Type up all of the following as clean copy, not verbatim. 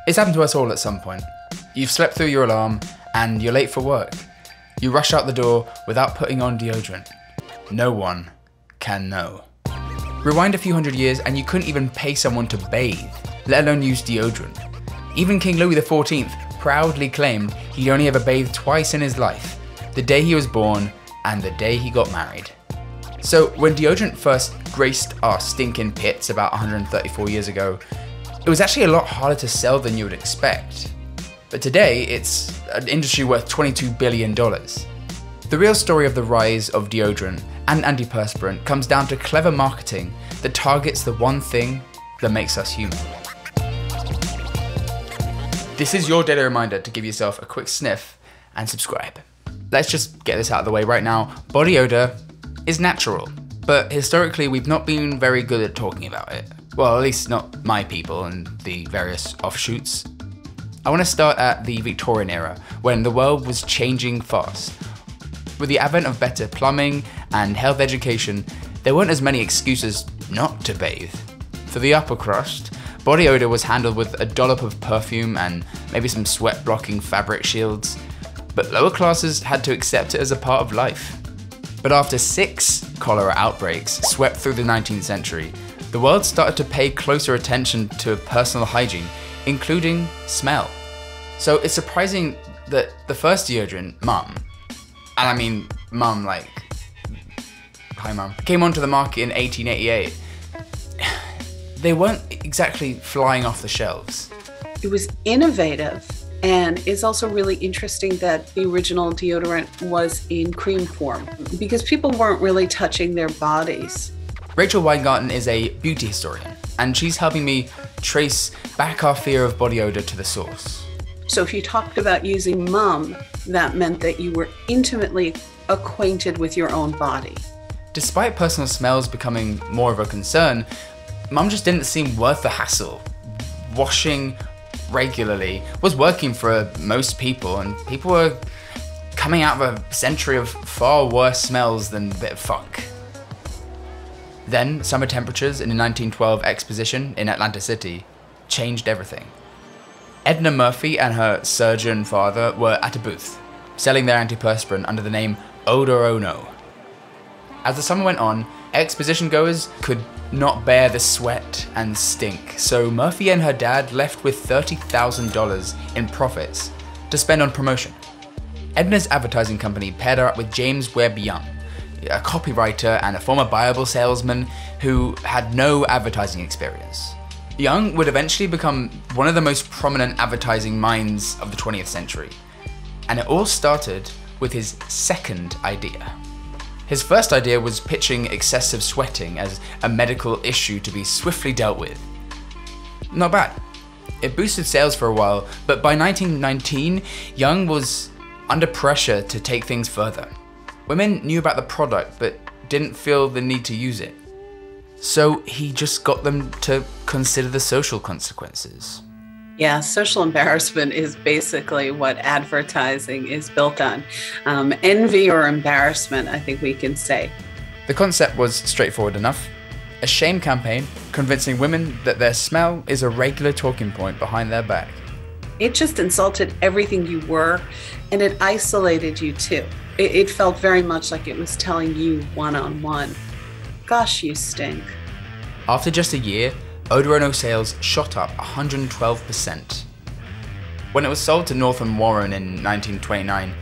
It's happened to us all at some point. You've slept through your alarm and you're late for work. You rush out the door without putting on deodorant. No one can know. Rewind a few hundred years and you couldn't even pay someone to bathe, let alone use deodorant. Even King Louis XIV proudly claimed he'd only ever bathed twice in his life, the day he was born and the day he got married. So when deodorant first graced our stinking pits about 134 years ago, it was actually a lot harder to sell than you would expect. But today, it's an industry worth $22 billion. The real story of the rise of deodorant and antiperspirant comes down to clever marketing that targets the one thing that makes us human. This is your daily reminder to give yourself a quick sniff and subscribe. Let's just get this out of the way right now. Body odor is natural, but historically we've not been very good at talking about it. Well, at least not my people and the various offshoots. I want to start at the Victorian era, when the world was changing fast. With the advent of better plumbing and health education, there weren't as many excuses not to bathe. For the upper crust, body odor was handled with a dollop of perfume and maybe some sweat-blocking fabric shields, but lower classes had to accept it as a part of life. But after 6 cholera outbreaks swept through the 19th century, the world started to pay closer attention to personal hygiene, including smell. So it's surprising that the first deodorant, Mum, and I mean Mum like, hi Mum, came onto the market in 1888. They weren't exactly flying off the shelves. It was innovative, and it's also really interesting that the original deodorant was in cream form because people weren't really touching their bodies. Rachel Weingarten is a beauty historian, and she's helping me trace back our fear of body odor to the source. So if you talked about using Mum, that meant that you were intimately acquainted with your own body. Despite personal smells becoming more of a concern, Mum just didn't seem worth the hassle. Washing regularly was working for most people, and people were coming out of a century of far worse smells than a bit of funk. Then, summer temperatures in the 1912 exposition in Atlantic City changed everything. Edna Murphy and her surgeon father were at a booth, selling their antiperspirant under the name Odor. As the summer went on, exposition goers could not bear the sweat and stink, so Murphy and her dad left with $30,000 in profits to spend on promotion. Edna's advertising company paired her up with James Webb Young, a copywriter and a former Bible salesman who had no advertising experience. Young would eventually become one of the most prominent advertising minds of the 20th century, and it all started with his second idea. His first idea was pitching excessive sweating as a medical issue to be swiftly dealt with. Not bad. It boosted sales for a while, but by 1919, Young was under pressure to take things further. Women knew about the product, but didn't feel the need to use it. So he just got them to consider the social consequences. Yeah, social embarrassment is basically what advertising is built on. Envy or embarrassment, I think we can say. The concept was straightforward enough. A shame campaign convincing women that their smell is a regular talking point behind their back. It just insulted everything you were, and it isolated you too. It felt very much like it was telling you one-on-one, gosh, you stink. After just a year, Odor sales shot up 112%. When it was sold to Northern Warren in 1929,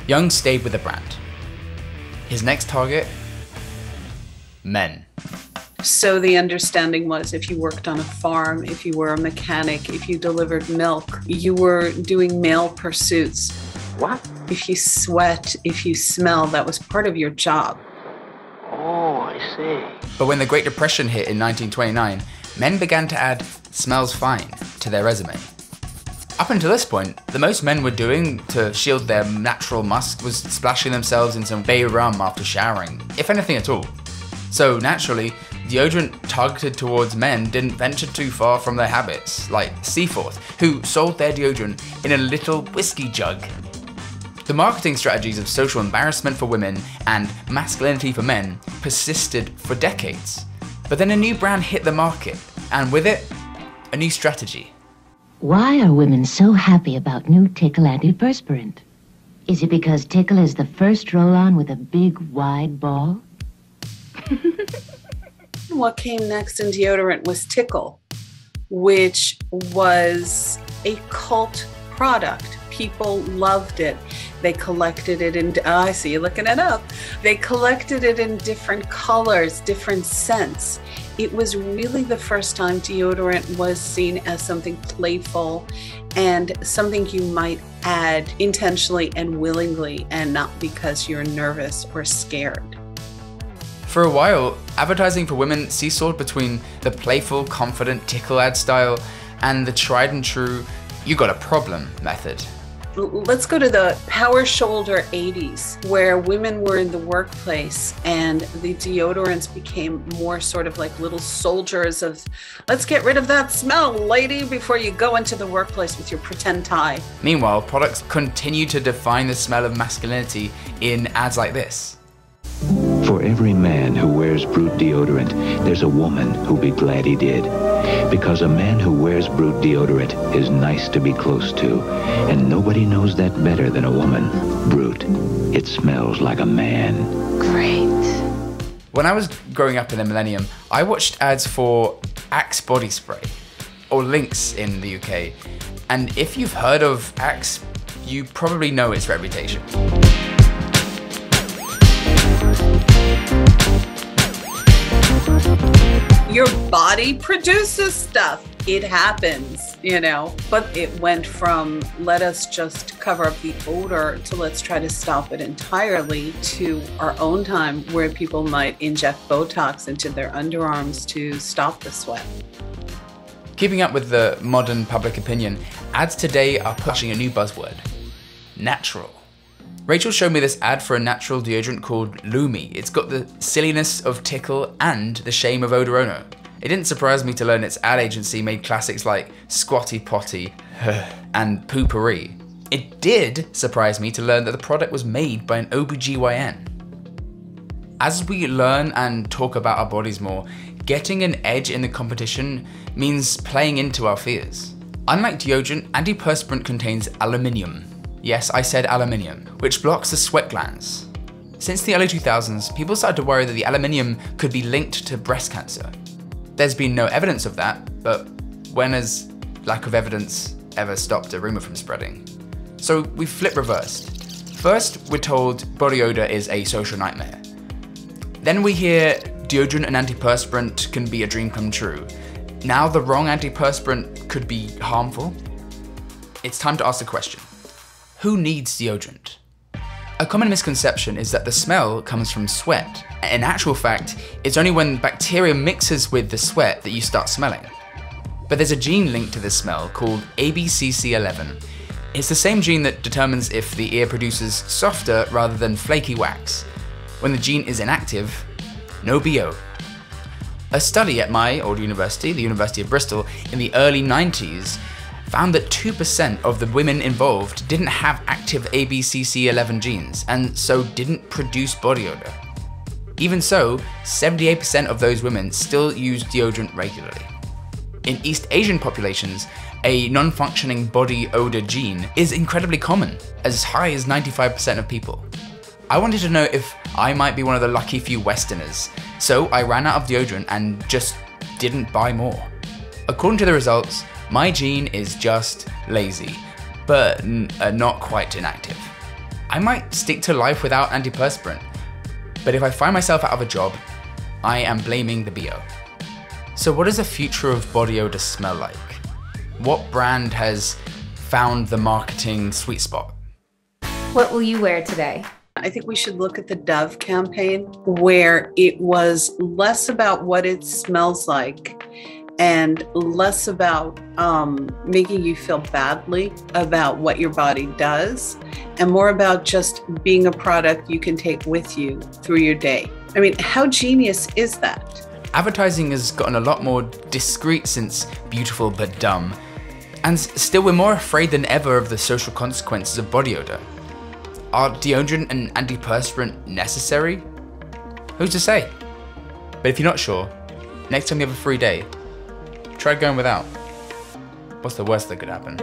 Young stayed with the brand. His next target? Men. So the understanding was if you worked on a farm, if you were a mechanic, if you delivered milk, you were doing male pursuits. What? If you sweat, if you smell, that was part of your job. Oh, I see. But when the Great Depression hit in 1929, men began to add "smells fine" to their resume. Up until this point, the most men were doing to shield their natural musk was splashing themselves in some bay rum after showering, if anything at all. So naturally, deodorant targeted towards men didn't venture too far from their habits, like Seaforth, who sold their deodorant in a little whiskey jug. The marketing strategies of social embarrassment for women and masculinity for men persisted for decades. But then a new brand hit the market, and with it, a new strategy. Why are women so happy about new Tickle antiperspirant? Is it because Tickle is the first roll-on with a big, wide ball? What came next in deodorant was Tickle, which was a cult product. People loved it. They collected it in, I see you looking it up. They collected it in different colors, different scents. It was really the first time deodorant was seen as something playful and something you might add intentionally and willingly and not because you're nervous or scared. For a while, advertising for women seesawed between the playful, confident Tickle ad style and the tried and true "you got a problem" method. Let's go to the Power Shoulder 80s, where women were in the workplace and the deodorants became more sort of like little soldiers of, let's get rid of that smell, lady, before you go into the workplace with your pretend tie. Meanwhile, products continue to define the smell of masculinity in ads like this. For every man who wears Brut deodorant, there's a woman who'll be glad he did. Because a man who wears Brut deodorant is nice to be close to, and nobody knows that better than a woman. Brut. It smells like a man. Great. When I was growing up in the millennium, I watched ads for Axe body spray, or Lynx in the UK, and if you've heard of Axe, you probably know its reputation. Your body produces stuff. It happens, you know, but it went from let us just cover up the odor to let's try to stop it entirely to our own time where people might inject Botox into their underarms to stop the sweat. Keeping up with the modern public opinion, ads today are pushing a new buzzword: natural. Rachel showed me this ad for a natural deodorant called Lumi. It's got the silliness of Tickle and the shame of Odor. It didn't surprise me to learn its ad agency made classics like Squatty Potty and Poopery. It did surprise me to learn that the product was made by an OBGYN. As we learn and talk about our bodies more, getting an edge in the competition means playing into our fears. Unlike deodorant, antiperspirant contains aluminium. Yes, I said aluminium, which blocks the sweat glands. Since the early 2000s, people started to worry that the aluminium could be linked to breast cancer. There's been no evidence of that, but when has lack of evidence ever stopped a rumor from spreading? So we flip reversed. First, we're told body odor is a social nightmare. Then we hear deodorant and antiperspirant can be a dream come true. Now the wrong antiperspirant could be harmful? It's time to ask the question. Who needs deodorant? A common misconception is that the smell comes from sweat. In actual fact, it's only when bacteria mixes with the sweat that you start smelling. But there's a gene linked to this smell called ABCC11. It's the same gene that determines if the ear produces softer rather than flaky wax. When the gene is inactive, no BO. A study at my old university, the University of Bristol, in the early 90s found that 2% of the women involved didn't have active ABCC11 genes and so didn't produce body odor. Even so, 78% of those women still use deodorant regularly. In East Asian populations, a non-functioning body odor gene is incredibly common, as high as 95% of people. I wanted to know if I might be one of the lucky few Westerners, so I ran out of deodorant and just didn't buy more. According to the results, my gene is just lazy, but not quite inactive. I might stick to life without antiperspirant, but if I find myself out of a job, I am blaming the BO. So what does the future of body odor smell like? What brand has found the marketing sweet spot? What will you wear today? I think we should look at the Dove campaign, where it was less about what it smells like and less about making you feel badly about what your body does, and more about just being a product you can take with you through your day. I mean, how genius is that? Advertising has gotten a lot more discreet since Beautiful but Dumb, and still we're more afraid than ever of the social consequences of body odor. Are deodorant and antiperspirant necessary? Who's to say? But if you're not sure, next time you have a free day, try going without. What's the worst that could happen?